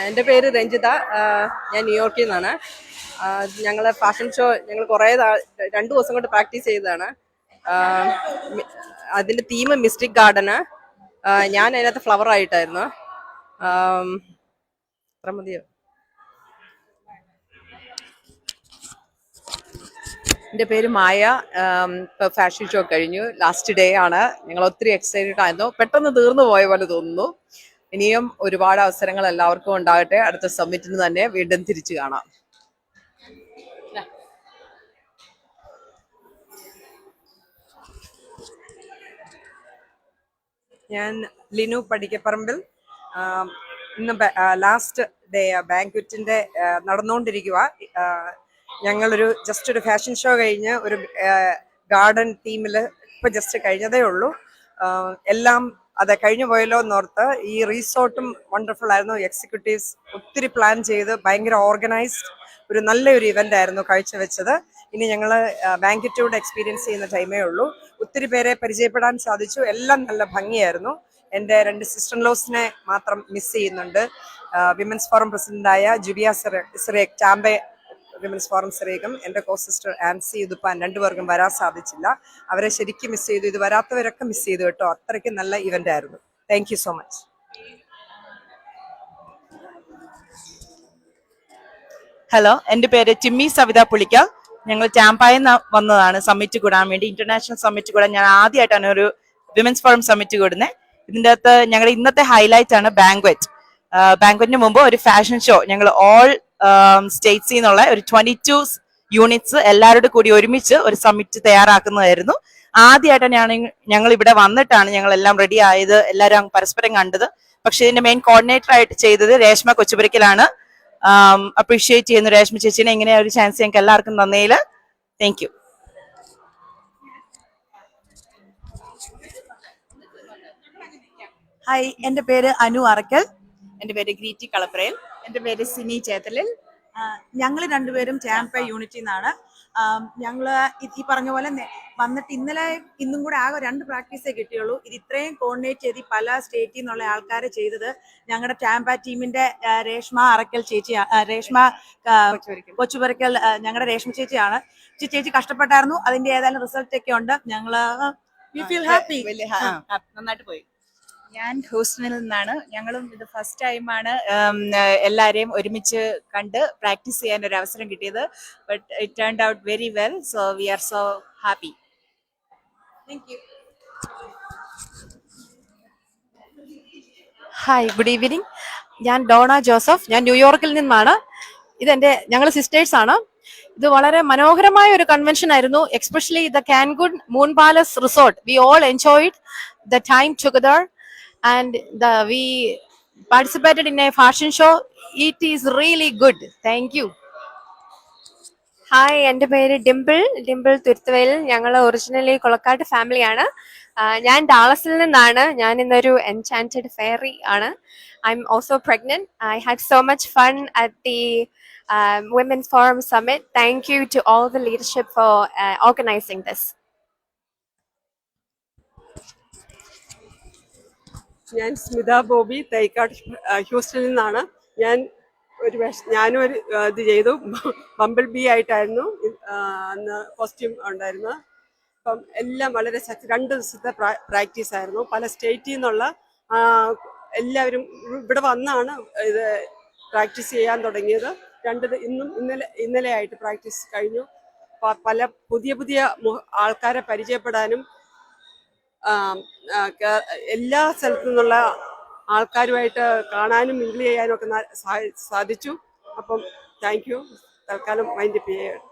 എൻ്റെ പേര് രഞ്ജിത. ഞാൻ ന്യൂയോർക്കിൽ നിന്നാണ്. ഞങ്ങൾ ഫാഷൻ ഷോ ഞങ്ങൾ കുറേ 2 ദിവസം കൊണ്ട് പ്രാക്ടീസ് ചെയ്തതാണ്. അതിൻ്റെ തീം മിസ്റ്റിക് ഗാർഡന്. ഞാൻ അതിനകത്ത് ഫ്ലവർ ആയിട്ടായിരുന്നു. അത്ര മതിയോ? എൻ്റെ പേര് മായ. ഇപ്പോൾ ഫാഷൻ ഷോ കഴിഞ്ഞു, ലാസ്റ്റ് ഡേ ആണ്. ഞങ്ങൾ ഒത്തിരി എക്സൈറ്റഡ് ആയിരുന്നു. പെട്ടെന്ന് തീർന്നു പോയ പോലെ തോന്നുന്നു. ഇനിയും ഒരുപാട് അവസരങ്ങൾ എല്ലാവർക്കും ഉണ്ടാകട്ടെ. അടുത്ത സമ്മിറ്റിന് തന്നെ വീണ്ടും തിരിച്ചു കാണാം. ഞാൻ ലിനു പടിക്കപ്പറമ്പിൽ. ഇന്ന് ലാസ്റ്റ് ഡേ ബാങ്ക്വറ്റിന്റെ നടന്നുകൊണ്ടിരിക്കുക. ഞങ്ങളൊരു ജസ്റ്റ് ഒരു ഫാഷൻ ഷോ കഴിഞ്ഞ് ഒരു ഗാർഡൻ തീമിൽ ഇപ്പൊ ജസ്റ്റ് കഴിഞ്ഞതേ ഉള്ളൂ. എല്ലാം അതെ കഴിഞ്ഞു പോയല്ലോ എന്നോർത്ത്. ഈ റിസോർട്ടും വണ്ടർഫുൾ ആയിരുന്നു. എക്സിക്യൂട്ടീവ്സ് ഒത്തിരി പ്ലാൻ ചെയ്ത് ഭയങ്കര ഓർഗനൈസ്ഡ് ഒരു നല്ലൊരു ഇവന്റ് ആയിരുന്നു കാഴ്ചവെച്ചത്. ഇനി ഞങ്ങൾ ബാങ്ക്വറ്റോട് എക്സ്പീരിയൻസ് ചെയ്യുന്ന ടൈമേ ഉള്ളൂ. ഒത്തിരി പേരെ പരിചയപ്പെടാൻ സാധിച്ചു. എല്ലാം നല്ല ഭംഗിയായിരുന്നു. എൻ്റെ 2 സിസ്റ്റർ ലോസിനെ മാത്രം മിസ് ചെയ്യുന്നുണ്ട്. വിമൻസ് ഫോറം പ്രസിഡന്റായ ജുബിയ സിറേഖ് ചാമ്പെ വിമൻസ് ഫോറം സിറേഖും എൻ്റെ കോ സിസ്റ്റർ ആൻസി ഉതുപ്പാൻ 2 പേർക്കും വരാൻ സാധിച്ചില്ല. അവരെ ശരിക്കും മിസ് ചെയ്തു. ഇത് വരാത്തവരൊക്കെ മിസ് ചെയ്തു കേട്ടോ. അത്രയ്ക്ക് നല്ല ഇവന്റ് ആയിരുന്നു. Thank you so much. Hello, എൻ്റെ പേര് ടിമ്മി സവിത പുളിക്ക. ഞങ്ങൾ ടാമ്പായിൽ നിന്ന് വന്നതാണ് സമ്മിറ്റ് കൂടാൻ വേണ്ടി. ഇന്റർനാഷണൽ സമ്മിറ്റ് കൂടാൻ ഞാൻ ആദ്യമായിട്ടാണ് ഒരു വിമൻസ് ഫോറം സമ്മിറ്റ് കൂടുന്നത്. ഇതിൻ്റെ അകത്ത് ഞങ്ങളുടെ ഇന്നത്തെ ഹൈലൈറ്റ് ആണ് ബാങ്ക്വറ്റ്. ബാങ്ക്വറ്റിന് മുമ്പ് ഒരു ഫാഷൻ ഷോ ഞങ്ങൾ ഓൾ സ്റ്റേറ്റ്സിൽ നിന്നുള്ള ഒരു 22 യൂണിറ്റ്സ് എല്ലാവരോടും കൂടി ഒരുമിച്ച് ഒരു സമ്മിറ്റ് തയ്യാറാക്കുന്നതായിരുന്നു. ആദ്യമായിട്ടാണ് ഞങ്ങൾ ഇവിടെ വന്നിട്ടാണ് ഞങ്ങൾ എല്ലാം റെഡി ആയത്, എല്ലാവരും പരസ്പരം കണ്ടത്. പക്ഷെ ഇതിന്റെ മെയിൻ കോർഡിനേറ്റർ ആയിട്ട് ചെയ്തത് രേഷ്മ കൊച്ചുപുരയ്ക്കലാണ്. അപ്രീഷിയേറ്റ് ചെയ്യുന്നു രേഷ്മ ചേച്ചിനെ. ഇങ്ങനെ ഒരു ചാൻസ് ഞങ്ങൾക്ക് എല്ലാവർക്കും തന്നതിൽ താങ്ക് യു. ഹായ്, എൻ്റെ പേര് അനു അറക്കൽ. എൻ്റെ പേര് ഗ്രീറ്റി കളപ്രയിൽ. എൻ്റെ പേര് സിനി ചേത്തലിൽ. ഞങ്ങൾ രണ്ടുപേരും ചാമ്പ യൂണിറ്റിൽ നിന്നാണ്. ഞങ്ങൾ ഈ പറഞ്ഞ പോലെ വന്നിട്ട് ഇന്നും കൂടെ ആകെ 2 പ്രാക്ടീസേ കിട്ടിയുള്ളൂ. ഇത് ഇത്രയും കോർഡിനേറ്റ് ചെയ്ത് പല സ്റ്റേറ്റിൽ നിന്നുള്ള ആൾക്കാരെ ചെയ്തത് ഞങ്ങളുടെ ചാമ്പ ടീമിന്റെ രേഷ്മ അറക്കൽ ചേച്ചി, രേഷ്മ കൊച്ചുപുരക്കൽ ഞങ്ങളുടെ രേഷ്മ ചേച്ചിയാണ്. ചേച്ചി കഷ്ടപ്പെട്ടായിരുന്നു. അതിന്റെ ഏതായാലും റിസൾട്ട് ഒക്കെ ഉണ്ട്. ഞങ്ങള് നന്നായിട്ട് പോയി. ഞാൻ ഹൂസ്റ്റണിൽ നിന്നാണ്. ഞങ്ങളും ഇത് ഫസ്റ്റ് ടൈമാണ് എല്ലാവരെയും ഒരുമിച്ച് കണ്ട് പ്രാക്ടീസ് ചെയ്യാൻ ഒരു അവസരം കിട്ടിയത്. But it turned out very well. So we are so happy. Hi, good evening. ഞാൻ ഡോണ ജോസഫ്. ഞാൻ ന്യൂയോർക്കിൽ നിന്നാണ്. ഞങ്ങൾ സിസ്റ്റേഴ്സ് ആണ്. ഇത് വളരെ മനോഹരമായ ഒരു കൺവെൻഷൻ ആയിരുന്നു. Especially the Cancun Moon Palace resort. We all enjoyed the time together and we participated in a fashion show. It is really good. Thank you. Hi, എൻ്റെ പേര് ഡിംപിൾ തുരുത്തുവയിൽ. ഞങ്ങൾ ഒറിജിനലി കൊളക്കാട്ട് ഫാമിലിയാണ്. ഞാൻ ഡാളസിൽ നിന്നാണ്. ഞാൻ ഇന്നൊരു എൻചാന്റഡ് ഫെയറി ആണ്. I am also pregnant. I had so much fun at the Women's Forum Summit. Thank you to all the leadership for organizing this. ഞാൻ സ്മിത ബോബി, തൈക്കാട് ഹ്യൂസ്റ്റണിൽ നിന്നാണ്. ഞാനും ഒരു ഇത് ചെയ്തു. ബമ്പിൾ ബി ആയിട്ടായിരുന്നു അന്ന് കോസ്റ്റ്യൂം ഉണ്ടായിരുന്നത്. അപ്പം എല്ലാം വളരെ 2 ദിവസത്തെ പ്രാക്ടീസ് ആയിരുന്നു. പല സ്റ്റേറ്റിൽ നിന്നുള്ള എല്ലാവരും ഇവിടെ വന്നാണ് ഇത് പ്രാക്ടീസ് ചെയ്യാൻ തുടങ്ങിയത്. ഇന്നലെ ആയിട്ട് പ്രാക്ടീസ് കഴിഞ്ഞു. പല പുതിയ ആൾക്കാരെ പരിചയപ്പെടാനും എല്ലാ സ്ഥലത്തു നിന്നുള്ള ആൾക്കാരുമായിട്ട് കാണാനും മിങ്കിൾ ചെയ്യാനും ഒക്കെ സാധിച്ചു. അപ്പം താങ്ക് യു. തൽക്കാലം വൈൻഡപ്പ് ചെയ്യട്ടെ.